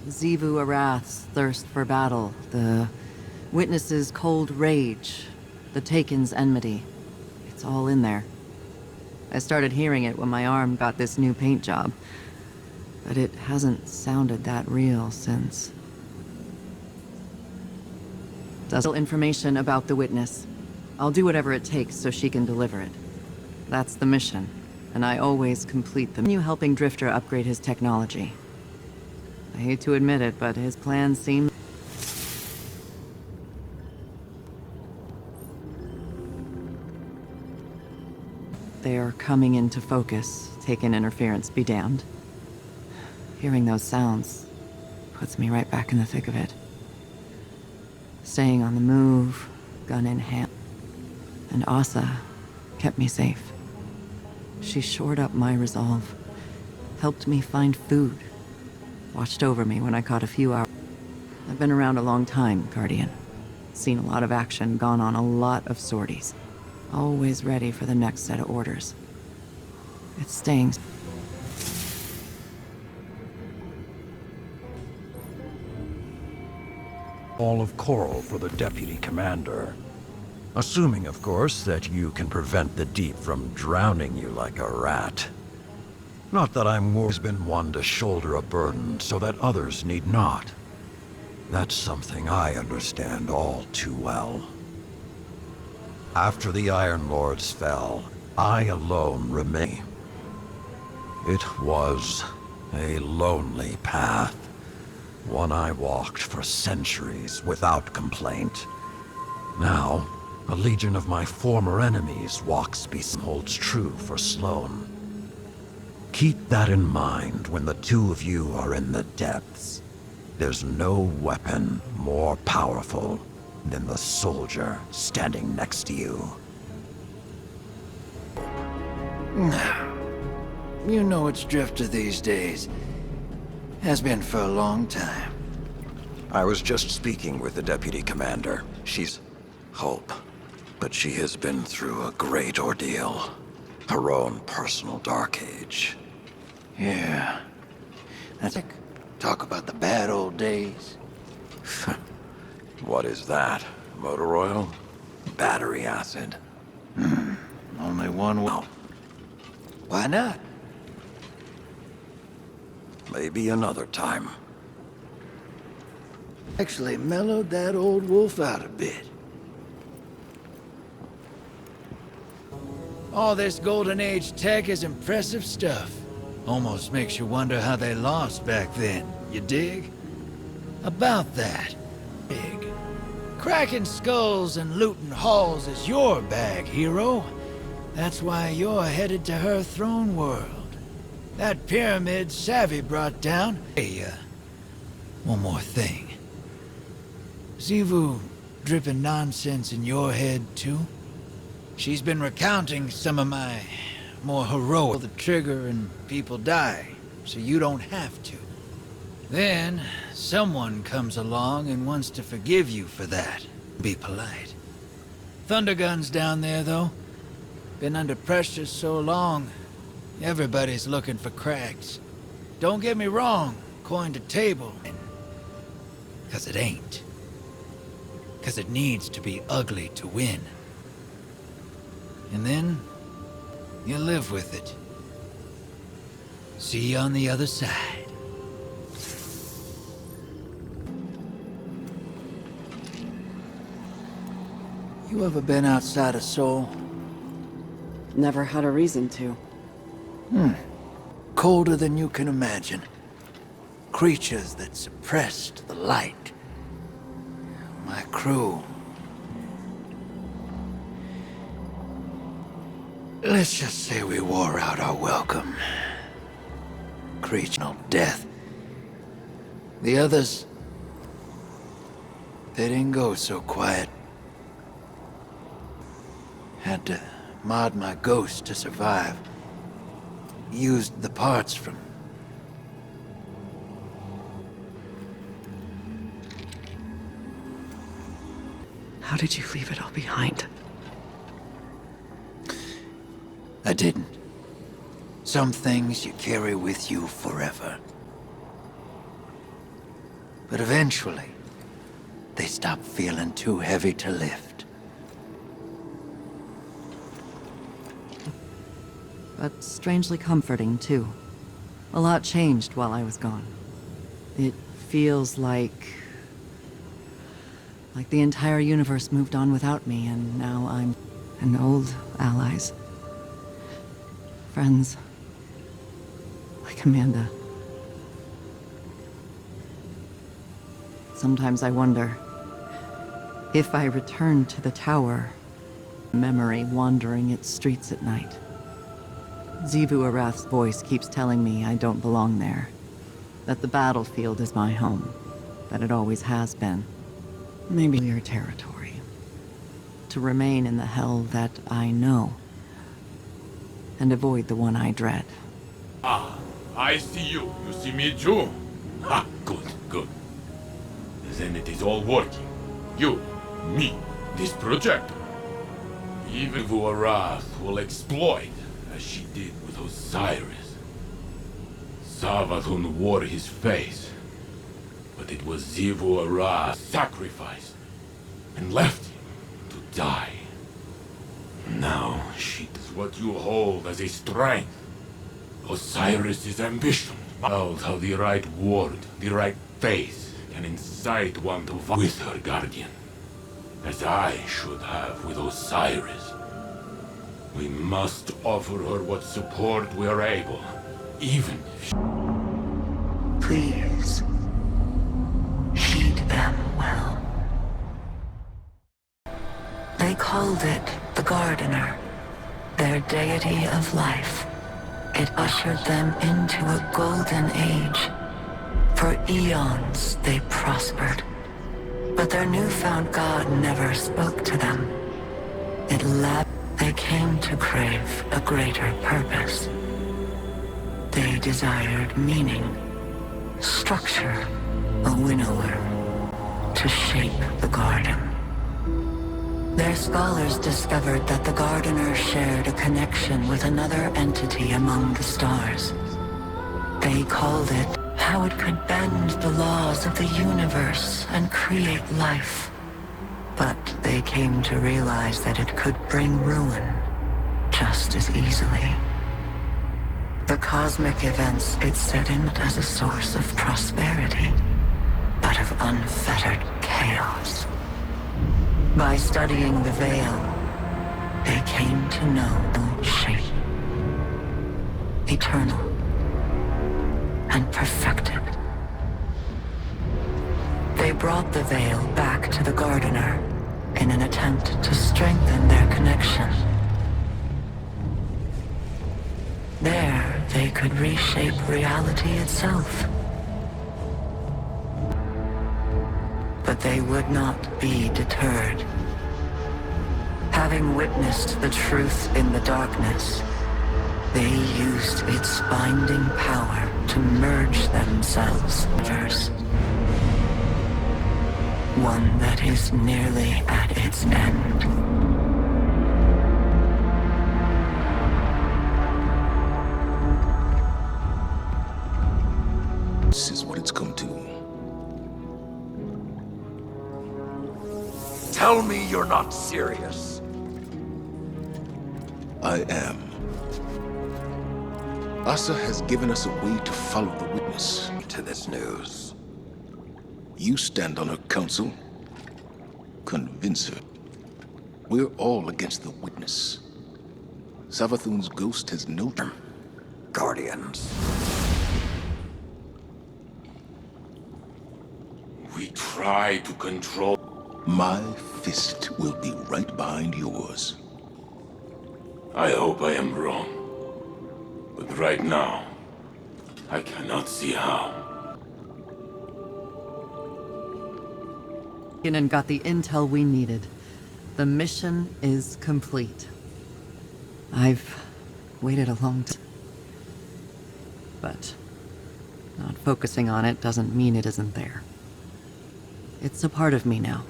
Xivu Arath's thirst for battle, the witness's cold rage, the Taken's enmity. It's all in there. I started hearing it when my arm got this new paint job, but it hasn't sounded that real since. Does information about the witness. I'll do whatever it takes so she can deliver it. That's the mission, and I always complete them. You helping Drifter upgrade his technology. I hate to admit it, but his plans seem... They are coming into focus. Taken interference be damned. Hearing those sounds puts me right back in the thick of it. Staying on the move, gun in hand. And Asa kept me safe. She shored up my resolve, helped me find food, watched over me when I caught a few hours. I've been around a long time, Guardian. Seen a lot of action, gone on a lot of sorties. Always ready for the next set of orders. It's staying... All of Coral for the Deputy Commander. Assuming, of course, that you can prevent the deep from drowning you like a rat. Not that I've always been one to shoulder a burden so that others need not. That's something I understand all too well. After the Iron Lords fell, I alone remained. It was a lonely path. One I walked for centuries without complaint. Now, a legion of my former enemies walks beside holds true for Sloane. Keep that in mind when the two of you are in the depths. There's no weapon more powerful than the soldier standing next to you. You know it's Drifter these days. Has been for a long time. I was just speaking with the Deputy Commander. She's Hope, but she has been through a great ordeal. Her own personal dark age. Yeah. That's like, talk about the bad old days. What is that? Motor oil? Battery acid? Only one way. Why not? Maybe another time. Actually mellowed that old wolf out a bit. All this Golden Age tech is impressive stuff. Almost makes you wonder how they lost back then, you dig? About that, big. Cracking skulls and looting halls is your bag, hero. That's why you're headed to her throne world. That pyramid Savvy brought down. Hey, one more thing. Xivu dripping nonsense in your head, too? She's been recounting some of my more heroic... The trigger and people die, so you don't have to. Then, someone comes along and wants to forgive you for that. Be polite. Thundergun's down there, though. Been under pressure so long, everybody's looking for cracks. Don't get me wrong, coin to table. 'Cause it ain't. 'Cause it needs to be ugly to win. And then, you live with it. See you on the other side. You ever been outside of Seoul? Never had a reason to. Colder than you can imagine. Creatures that suppressed the light. My crew. Let's just say we wore out our welcome. Creature death. The others, they didn't go so quiet. Had to mod my ghost to survive. Used the parts from... How did you leave it all behind? I didn't. Some things you carry with you forever. But eventually, they stop feeling too heavy to lift. But strangely comforting, too. A lot changed while I was gone. It feels like the entire universe moved on without me, and now I'm an old allies. Friends. Like Amanda. Sometimes I wonder if I return to the tower, memory wandering its streets at night. Xivu Arath's voice keeps telling me I don't belong there. That the battlefield is my home. That it always has been. Maybe your territory. To remain in the hell that I know. And avoid the one I dread. Ah, I see you. You see me too? Ha, good, good. Then it is all working. You, me, this project. Even Arath will exploit, as she did with Osiris. Savathun wore his face, but it was Xivu Arath sacrificed and left him to die. Now she does what you hold as a strength. Osiris's ambition. Felt how the right word, the right face, can incite one to fight with her guardian, as I should have with Osiris. We must offer her what support we are able, even if she... Please, heed them well. They called it the Gardener, their deity of life. It ushered them into a golden age. For eons they prospered, but their newfound god never spoke to them. They came to crave a greater purpose. They desired meaning, structure, a winnower, to shape the garden. Their scholars discovered that the Gardener shared a connection with another entity among the stars. They called it how it could bend the laws of the universe and create life. But they came to realize that it could bring ruin just as easily. The cosmic events it set in as a source of prosperity, but of unfettered chaos. By studying the veil, they came to know the shape, eternal and perfected. They brought the veil back to the Gardener in an attempt to strengthen their connection. There, they could reshape reality itself. But they would not be deterred. Having witnessed the truth in the darkness, they used its binding power to merge themselves first. One that is nearly at its end. This is what it's come to. Tell me you're not serious. I am. Asa has given us a way to follow the witness. To this news. You stand on her counsel. Convince her. We're all against the witness. Savathun's ghost has no... Guardians. We try to control... My fist will be right behind yours. I hope I am wrong. But right now, I cannot see how. And got the intel we needed. The mission is complete. I've waited a long time. But not focusing on it doesn't mean it isn't there. It's a part of me now.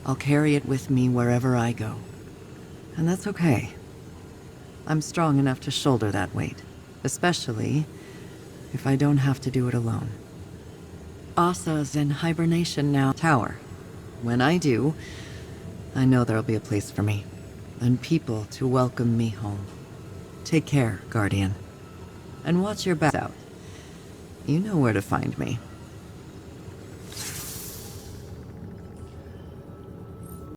I'll carry it with me wherever I go. And that's okay. I'm strong enough to shoulder that weight, especially if I don't have to do it alone. Asa's in hibernation now. Tower. When I do, I know there'll be a place for me, and people to welcome me home. Take care, Guardian. And watch your back out. You know where to find me.